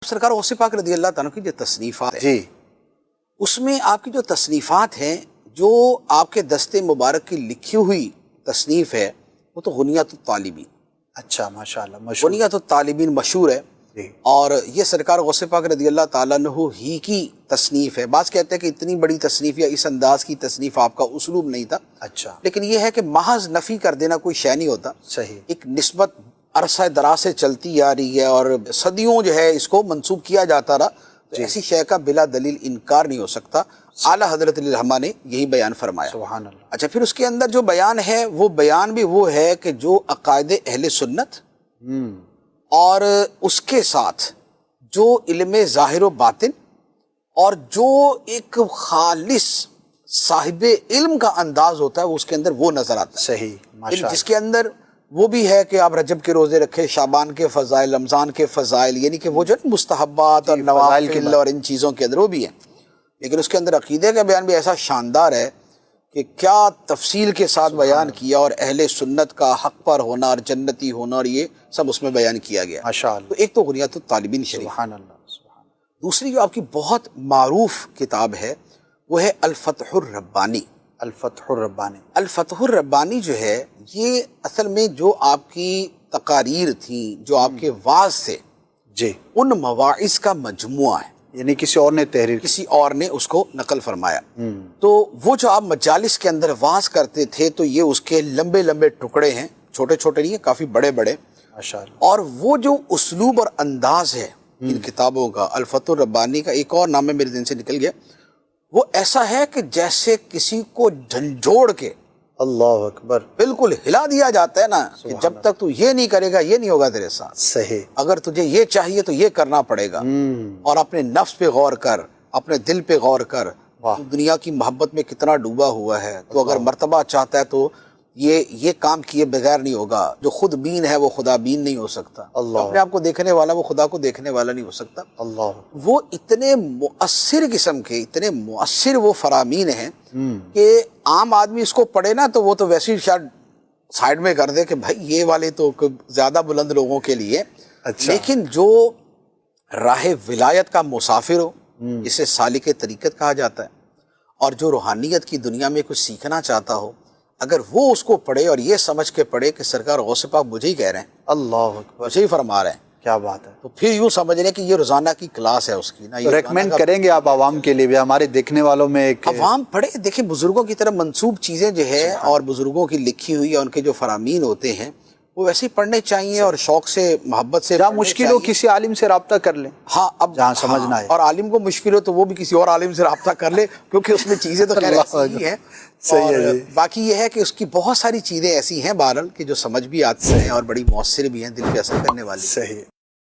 سرکار غوث پاک رضی اللہ تعالیٰ کی جو تصنیفات ہیں جی اس میں آپ کی جو تصنیفات ہیں، جو آپ کے دست مبارک کی لکھی ہوئی تصنیف ہے وہ تو غنیۃ الطالبین، اچھا ماشاءاللہ مشہور غنیۃ الطالبین مشہور ہے، جی اور یہ سرکار غوث پاک رضی اللہ تعالیٰ عنہ ہی کی تصنیف ہے۔ بعض کہتے ہیں کہ اتنی بڑی تصنیف یا اس انداز کی تصنیف آپ کا اسلوب نہیں تھا، اچھا لیکن یہ ہے کہ محض نفی کر دینا کوئی شے نہیں ہوتا، صحیح ایک نسبت عرصہ دراز سے چلتی آ رہی ہے اور صدیوں جو ہے اس کو منسوب کیا جاتا رہا، تو ایسی شے کا بلا دلیل انکار نہیں ہو سکتا۔ اعلیٰ حضرت علی الرحمہ نے یہی بیان فرمایا۔ سبحان اللہ۔ اچھا، پھر اس کے اندر جو بیان ہے وہ بیان بھی وہ ہے کہ جو عقائد اہل سنت اور اس کے ساتھ جو علم ظاہر و باطن اور جو ایک خالص صاحب علم کا انداز ہوتا ہے وہ اس کے اندر وہ نظر آتا ہے، صحیح ماشاءاللہ، جس کے اندر وہ بھی ہے کہ آپ رجب کے روزے رکھے، شعبان کے فضائل، رمضان کے فضائل، یعنی کہ وہ جو ہے مستحبات اور نوافل اور ان چیزوں کے اندر وہ بھی ہیں، لیکن اس کے اندر عقیدے کا بیان بھی ایسا شاندار ہے کہ کیا تفصیل کے ساتھ بیان کیا، اور اہل سنت کا حق پر ہونا اور جنتی ہونا اور یہ سب اس میں بیان کیا گیا۔ ماشاءاللہ، تو ایک تو غنیۃ الطالبین شریف، سبحان اللہ، سبحان اللہ۔ دوسری جو آپ کی بہت معروف کتاب ہے وہ ہے الفتح الربانی۔ الفتح الربانی، الفتح الربانی جو ہے یہ اصل میں جو آپ کی تقاریر تھیں، جو آپ کے وعظ تھے، جی ان مواعظ کا مجموعہ ہے، یعنی کسی اور نے تحریر کی، کسی اور نے اس کو نقل فرمایا۔ تو وہ جو آپ مجالس کے اندر وعظ کرتے تھے تو یہ اس کے لمبے لمبے ٹکڑے ہیں، چھوٹے چھوٹے نہیں ہیں، کافی بڑے بڑے، ماشاءاللہ، اور وہ جو اسلوب اور انداز ہے ان کتابوں کا، الفتح الربانی کا ایک اور نام ہے میرے ذہن سے نکل گیا، وہ ایسا ہے کہ جیسے کسی کو جھنجھوڑ کے اللہ اکبر، بالکل ہلا دیا جاتا ہے نا، کہ جب تک تو یہ نہیں کرے گا یہ نہیں ہوگا تیرے ساتھ، صحیح، اگر تجھے یہ چاہیے تو یہ کرنا پڑے گا، اور اپنے نفس پہ غور کر، اپنے دل پہ غور کر، تو دنیا کی محبت میں کتنا ڈوبا ہوا ہے، تو اگر مرتبہ چاہتا ہے تو یہ کام کیے بغیر نہیں ہوگا، جو خود بین ہے وہ خدا بین نہیں ہو سکتا، اللہ، اپنے آپ کو دیکھنے والا وہ خدا کو دیکھنے والا نہیں ہو سکتا۔ اللہ، وہ اتنے مؤثر قسم کے، اتنے مؤثر وہ فرامین ہیں کہ عام آدمی اس کو پڑھے نا تو وہ تو ویسے ہی شاید سائیڈ میں کر دے کہ بھائی یہ والے تو زیادہ بلند لوگوں کے لیے، اچھا، لیکن جو راہ ولایت کا مسافر ہو، جسے سالک طریقت کہا جاتا ہے، اور جو روحانیت کی دنیا میں کچھ سیکھنا چاہتا ہو، اگر وہ اس کو پڑھے اور یہ سمجھ کے پڑھے کہ سرکار غوث پاک مجھے ہی کہہ رہے ہیں، اللہ اکبر، مجھے ہی فرما رہے ہیں، کیا بات ہے، تو پھر یوں سمجھ لیں کہ یہ روزانہ کی کلاس ہے اس کی نا، تو ریکمینڈ کریں گے آپ عوام کے لیے بھی، ہمارے دیکھنے والوں میں ایک عوام پڑھے، دیکھیں بزرگوں کی طرف منسوب چیزیں جو ہے اور بزرگوں کی لکھی ہوئی اور ان کے جو فرامین ہوتے ہیں وہ ویسے ہی پڑھنے چاہیے، اور شوق سے، محبت سے جہاں پڑھنے مشکل ہو چاہیے۔ کسی عالم سے رابطہ کر لیں، ہاں، اب جہاں سمجھنا ہے، اور عالم کو مشکل ہو تو وہ بھی کسی اور عالم سے رابطہ کر لے، کیونکہ اس میں چیزیں تو خیر ایسی ہی ہیں، صحیح ہے اور جی، باقی یہ ہے کہ اس کی بہت ساری چیزیں ایسی ہیں بہرحال کہ جو سمجھ بھی آتی ہیں اور بڑی مؤثر بھی ہیں، دل پہ اثر کرنے والی۔ صحیح۔